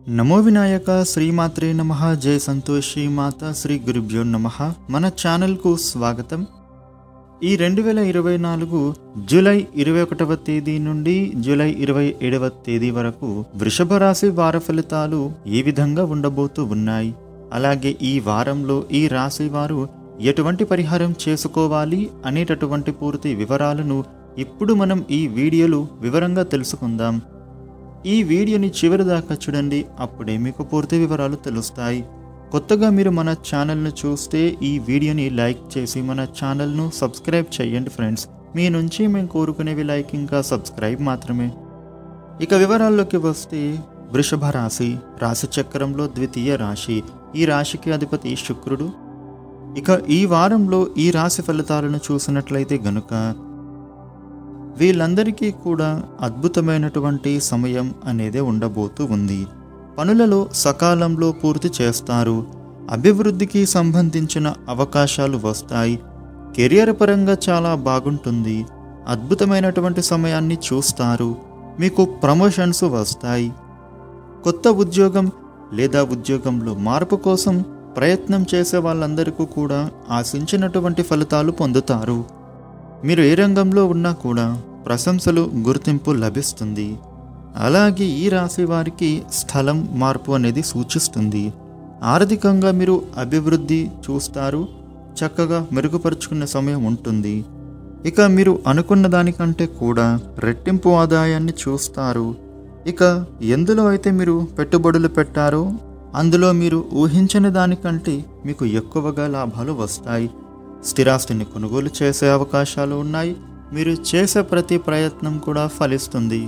నమో వినాయక శ్రీమాత్రే నమః. జై సంతోషి మాత శ్రీ గురుభ్యో నమః. మన ఛానల్కు స్వాగతం. ఈ 2024 జూలై 21వ తేదీ నుండి జూలై 27వ తేదీ వరకు వృషభ రాశి వార ఫలితాలు ఏ విధంగా ఉండబోతూ ఉన్నాయి, అలాగే ఈ వారంలో ఈ రాశి వారు ఎటువంటి పరిహారం చేసుకోవాలి అనేటటువంటి పూర్తి వివరాలను ఇప్పుడు మనం ఈ వీడియోలో వివరంగా తెలుసుకుందాం. ఈ వీడియోని చివరి దాకా చూడండి, అప్పుడే మీకు పూర్తి వివరాలు తెలుస్తాయి. కొత్తగా మీరు మన ఛానల్ను చూస్తే ఈ వీడియోని లైక్ చేసి మన ఛానల్ను సబ్స్క్రైబ్ చేయండి ఫ్రెండ్స్. మీ నుంచి మేము కోరుకునేవి లైక్ ఇంకా సబ్స్క్రైబ్ మాత్రమే. ఇక వివరాల్లోకి వస్తే, వృషభ రాశి రాశి చక్రంలో ద్వితీయ రాశి. ఈ రాశికి అధిపతి శుక్రుడు. ఇక ఈ వారంలో ఈ రాశి ఫలితాలను చూసినట్లయితే గనుక వీళ్ళందరికీ కూడా అద్భుతమైనటువంటి సమయం అనేది ఉండబోతూ ఉంది. పనులలో సకాలంలో పూర్తి చేస్తారు. అభివృద్ధికి సంబంధించిన అవకాశాలు వస్తాయి. కెరియర్ పరంగా చాలా బాగుంటుంది. అద్భుతమైనటువంటి సమయాన్ని చూస్తారు. మీకు ప్రమోషన్స్ వస్తాయి. కొత్త ఉద్యోగం లేదా ఉద్యోగంలో మార్పు కోసం ప్రయత్నం చేసే వాళ్ళందరికీ కూడా ఆశించినటువంటి ఫలితాలు పొందుతారు. మీరు ఏ రంగంలో ఉన్నా కూడా ప్రశంసలు, గుర్తింపు లభిస్తుంది. అలాగే ఈ రాశి వారికి స్థలం మార్పు అనేది సూచిస్తుంది. ఆర్థికంగా మీరు అభివృద్ధి చూస్తారు. చక్కగా మెరుగుపరుచుకునే సమయం ఉంటుంది. ఇక మీరు అనుకున్న దానికంటే కూడా రెట్టింపు ఆదాయాన్ని చూస్తారు. ఇక ఎందులో అయితే మీరు పెట్టుబడులు పెట్టారో అందులో మీరు ఊహించని దానికంటే మీకు ఎక్కువగా లాభాలు వస్తాయి. స్థిరాస్తిని కొనుగోలు చేసే అవకాశాలు ఉన్నాయి. మీరు చేసే ప్రతి ప్రయత్నం కూడా ఫలిస్తుంది.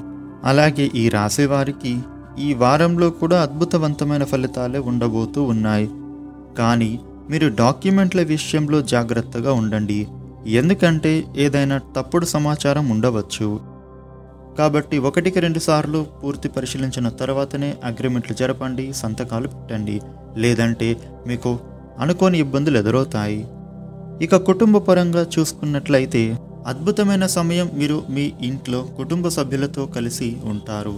అలాగే ఈ రాశి వారికి ఈ వారంలో కూడా అద్భుతవంతమైన ఫలితాలే ఉండబోతూ ఉన్నాయి. కానీ మీరు డాక్యుమెంట్ల విషయంలో జాగ్రత్తగా ఉండండి. ఎందుకంటే ఏదైనా తప్పుడు సమాచారం ఉండవచ్చు. కాబట్టి 1-2 సార్లు పూర్తి పరిశీలించిన తర్వాతనే అగ్రిమెంట్లు జరపండి, సంతకాలు పెట్టండి. లేదంటే మీకు అనుకోని ఇబ్బందులు ఎదురవుతాయి. ఇక కుటుంబ పరంగా చూసుకున్నట్లయితే అద్భుతమైన సమయం. మీరు మీ ఇంట్లో కుటుంబ సభ్యులతో కలిసి ఉంటారు.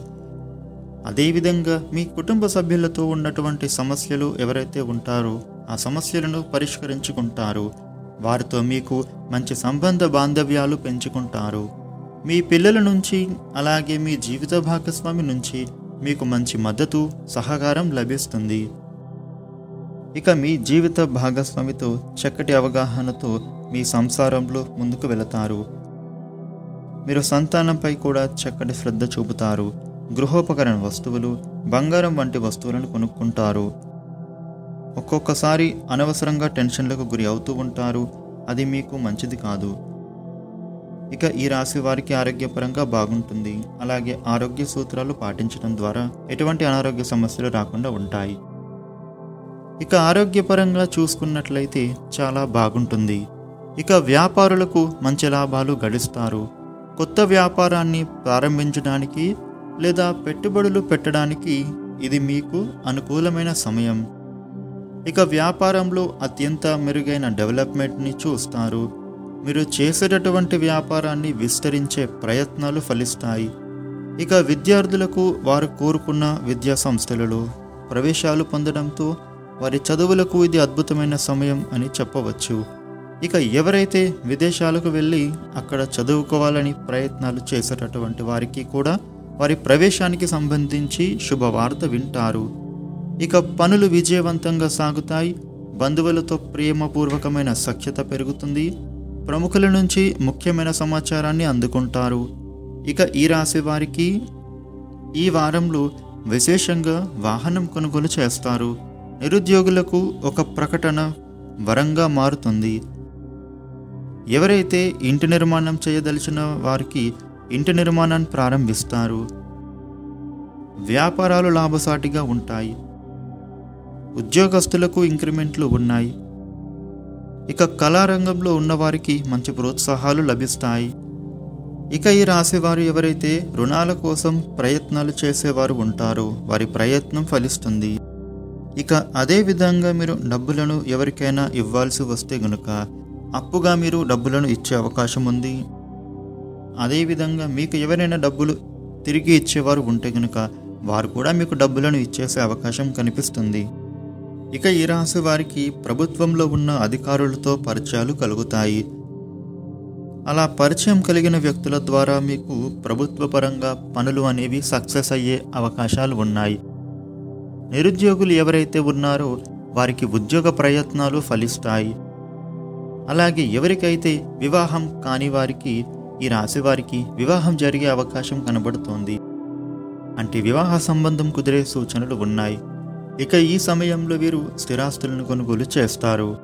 అదేవిధంగా మీ కుటుంబ సభ్యులతో ఉన్నటువంటి సమస్యలు ఎవరైతే ఉంటారో ఆ సమస్యలను పరిష్కరించుకుంటారు. వారితో మీకు మంచి సంబంధ బాంధవ్యాలు పెంచుకుంటారు. మీ పిల్లల నుంచి అలాగే మీ జీవిత భాగస్వామి నుంచి మీకు మంచి మద్దతు, సహకారం లభిస్తుంది. ఇక మీ జీవిత భాగస్వామితో చక్కటి అవగాహనతో మీ సంసారంలో ముందుకు వెళతారు. మీరు సంతానంపై కూడా చక్కటి శ్రద్ధ చూపుతారు. గృహోపకరణ వస్తువులు, బంగారం వంటి వస్తువులను కొనుక్కుంటారు. ఒక్కొక్కసారి అనవసరంగా టెన్షన్లకు గురి అవుతూ ఉంటారు. అది మీకు మంచిది కాదు. ఇక ఈ రాశి వారికి ఆరోగ్యపరంగా బాగుంటుంది. అలాగే ఆరోగ్య సూత్రాలు పాటించడం ద్వారా ఎటువంటి అనారోగ్య సమస్యలు రాకుండా ఉంటాయి. ఇక ఆరోగ్యపరంగా చూసుకున్నట్లయితే చాలా బాగుంటుంది. ఇక వ్యాపారులకు మంచి లాభాలు గడిస్తారు. కొత్త వ్యాపారాన్ని ప్రారంభించడానికి లేదా పెట్టుబడులు పెట్టడానికి ఇది మీకు అనుకూలమైన సమయం. ఇక వ్యాపారంలో అత్యంత మెరుగైన డెవలప్మెంట్ని చూస్తారు. మీరు చేసేటటువంటి వ్యాపారాన్ని విస్తరించే ప్రయత్నాలు ఫలిస్తాయి. ఇక విద్యార్థులకు వారు కోరుకున్న విద్యా సంస్థలలో ప్రవేశాలు పొందడంతో వారి చదువులకు ఇది అద్భుతమైన సమయం అని చెప్పవచ్చు. ఇక ఎవరైతే విదేశాలకు వెళ్ళి అక్కడ చదువుకోవాలని ప్రయత్నాలు చేసేటటువంటి వారికి కూడా వారి ప్రవేశానికి సంబంధించి శుభవార్త వింటారు. ఇక పనులు విజయవంతంగా సాగుతాయి. బంధువులతో ప్రేమపూర్వకమైన సఖ్యత పెరుగుతుంది. ప్రముఖుల నుంచి ముఖ్యమైన సమాచారాన్ని అందుకుంటారు. ఇక ఈ రాశి వారికి ఈ వారంలో విశేషంగా వాహనం కొనుగోలు చేస్తారు. నిరుద్యోగులకు ఒక ప్రకటన వరంగా మారుతుంది. ఎవరైతే ఇంటి నిర్మాణం చేయదలిచిన వారికి ఇంటి నిర్మాణాన్ని ప్రారంభిస్తారు. వ్యాపారాలు లాభసాటిగా ఉంటాయి. ఉద్యోగస్తులకు ఇంక్రిమెంట్లు ఉన్నాయి. ఇక కళారంగంలో ఉన్నవారికి మంచి ప్రోత్సాహాలు లభిస్తాయి. ఇక ఈ రాశివారు ఎవరైతే రుణాల కోసం ప్రయత్నాలు చేసేవారు ఉంటారో వారి ప్రయత్నం ఫలిస్తుంది. ఇక అదే విధంగా మీరు డబ్బులను ఎవరికైనా ఇవ్వాల్సి వస్తే గనుక అప్పుగా మీరు డబ్బులను ఇచ్చే అవకాశం ఉంది. అదేవిధంగా మీకు ఎవరైనా డబ్బులు తిరిగి ఇచ్చేవారు ఉంటే గనుక వారు కూడా మీకు డబ్బులను ఇచ్చేసే అవకాశం కనిపిస్తుంది. ఇక ఈ రాశి వారికి ప్రభుత్వంలో ఉన్న అధికారులతో పరిచయాలు కలుగుతాయి. అలా పరిచయం కలిగిన వ్యక్తుల ద్వారా మీకు ప్రభుత్వ పరంగా పనులు అనేవి సక్సెస్ అయ్యే అవకాశాలు ఉన్నాయి. నిరుద్యోగులు ఎవరైతే ఉన్నారో వారికి ఉద్యోగ ప్రయత్నాలు ఫలిస్తాయి. అలాగే ఎవరికైతే వివాహం కాని వారికి, ఈ రాశి వారికి వివాహం జరిగే అవకాశం కనబడుతోంది. అంటే వివాహ సంబంధం కుదిరే సూచనలు ఉన్నాయి. ఇక ఈ సమయంలో వీరు స్థిరాస్తులను కొనుగోలు చేస్తారు.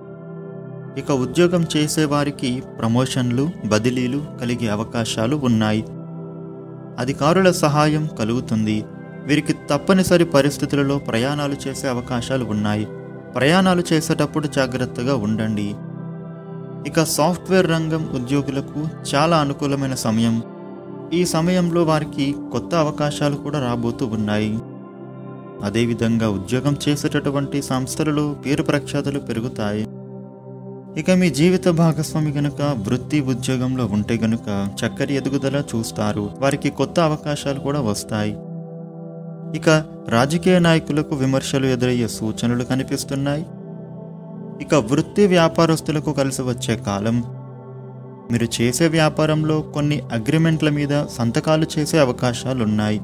ఇక ఉద్యోగం చేసేవారికి ప్రమోషన్లు, బదిలీలు కలిగే అవకాశాలు ఉన్నాయి. అధికారుల సహాయం కలుగుతుంది. వీరికి తప్పనిసరి పరిస్థితులలో ప్రయాణాలు చేసే అవకాశాలు ఉన్నాయి. ప్రయాణాలు చేసేటప్పుడు జాగ్రత్తగా ఉండండి. ఇక సాఫ్ట్వేర్ రంగం ఉద్యోగులకు చాలా అనుకూలమైన సమయం. ఈ సమయంలో వారికి కొత్త అవకాశాలు కూడా రాబోతూ ఉన్నాయి. అదేవిధంగా ఉద్యోగం చేసేటటువంటి సంస్థలలో పేరు ప్రఖ్యాతులు పెరుగుతాయి. ఇక మీ జీవిత భాగస్వామి గనుక వృత్తి ఉద్యోగంలో ఉంటే గనుక చక్కటి ఎదుగుదల చూస్తారు. వారికి కొత్త అవకాశాలు కూడా వస్తాయి. ఇక రాజకీయ నాయకులకు విమర్శలు ఎదురయ్యే సూచనలు కనిపిస్తున్నాయి. ఇక వృత్తి వ్యాపారస్తులకు కలిసి వచ్చే కాలం. మీరు చేసే వ్యాపారంలో కొన్ని అగ్రిమెంట్ల మీద సంతకాలు చేసే అవకాశాలున్నాయి.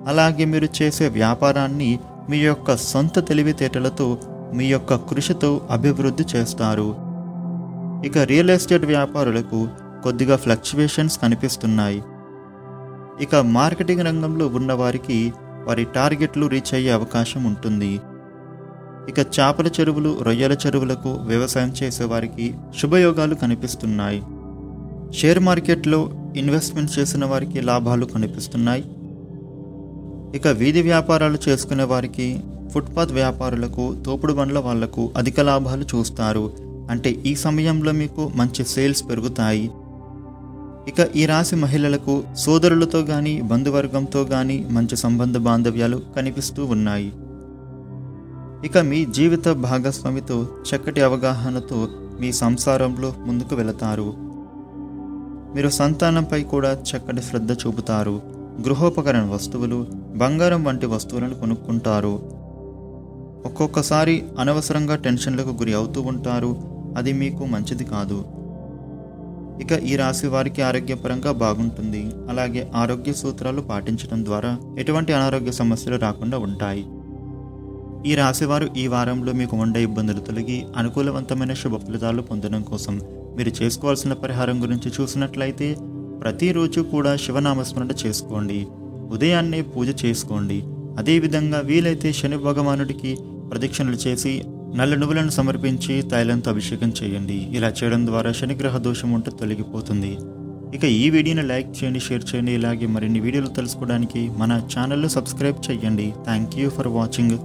అలాగే మీరు చేసే వ్యాపారాన్ని మీ యొక్క సొంత తెలివితేటలతో, మీ యొక్క కృషితో అభివృద్ధి చేస్తారు. ఇక రియల్ ఎస్టేట్ వ్యాపారులకు కొద్దిగా ఫ్లక్చువేషన్స్ కనిపిస్తున్నాయి. ఇక మార్కెటింగ్ రంగంలో ఉన్నవారికి వారి టార్గెట్లు రీచ్ అయ్యే అవకాశం ఉంటుంది. ఇక చేపల చెరువులు, రొయ్యల చెరువులకు వ్యవసాయం చేసేవారికి శుభయోగాలు కనిపిస్తున్నాయి. షేర్ మార్కెట్లో ఇన్వెస్ట్మెంట్ చేసిన వారికి లాభాలు కనిపిస్తున్నాయి. ఇక వీధి వ్యాపారాలు చేసుకునే వారికి, ఫుట్పాత్ వ్యాపారులకు, తోపుడు బండ్ల వాళ్లకు అధిక లాభాలు చూస్తారు. అంటే ఈ సమయంలో మీకు మంచి సేల్స్ పెరుగుతాయి. ఇక ఈ రాశి మహిళలకు సోదరులతో కానీ, బంధువర్గంతో కానీ మంచి సంబంధ బాంధవ్యాలు కనిపిస్తూ ఉన్నాయి. ఇక మీ జీవిత భాగస్వామితో చక్కటి అవగాహనతో మీ సంసారంలో ముందుకు వెళతారు. మీరు సంతానంపై కూడా చక్కటి శ్రద్ధ చూపుతారు. గృహోపకరణ వస్తువులు, బంగారం వంటి వస్తువులను కొనుక్కుంటారు. ఒక్కొక్కసారి అనవసరంగా టెన్షన్లకు గురి అవుతూ ఉంటారు. అది మీకు మంచిది కాదు. ఇక ఈ రాశి వారికి ఆరోగ్యపరంగా బాగుంటుంది. అలాగే ఆరోగ్య సూత్రాలు పాటించడం ద్వారా ఎటువంటి అనారోగ్య సమస్యలు రాకుండా ఉంటాయి. ఈ రాశివారు ఈ వారంలో మీకు ఉండే ఇబ్బందులు తొలగి అనుకూలవంతమైన శుభ ఫలితాలు పొందడం కోసం మీరు చేసుకోవాల్సిన పరిహారం గురించి చూసినట్లయితే, ప్రతిరోజు కూడా శివనామస్మరణ చేసుకోండి. ఉదయాన్నే పూజ చేసుకోండి. అదేవిధంగా వీలైతే శని భగవానుడికి ప్రదక్షిణలు చేసి నల్ల నువ్వులను సమర్పించి తైలంతో అభిషేకం చేయండి. ఇలా చేయడం ద్వారా శనిగ్రహ దోషం ఉంటే తొలగిపోతుంది. ఇక ఈ వీడియోని లైక్ చేయండి, షేర్ చేయండి. ఇలాగే మరిన్ని వీడియోలు తెలుసుకోవడానికి మన ఛానల్ను సబ్స్క్రైబ్ చేయండి. Thank you for watching.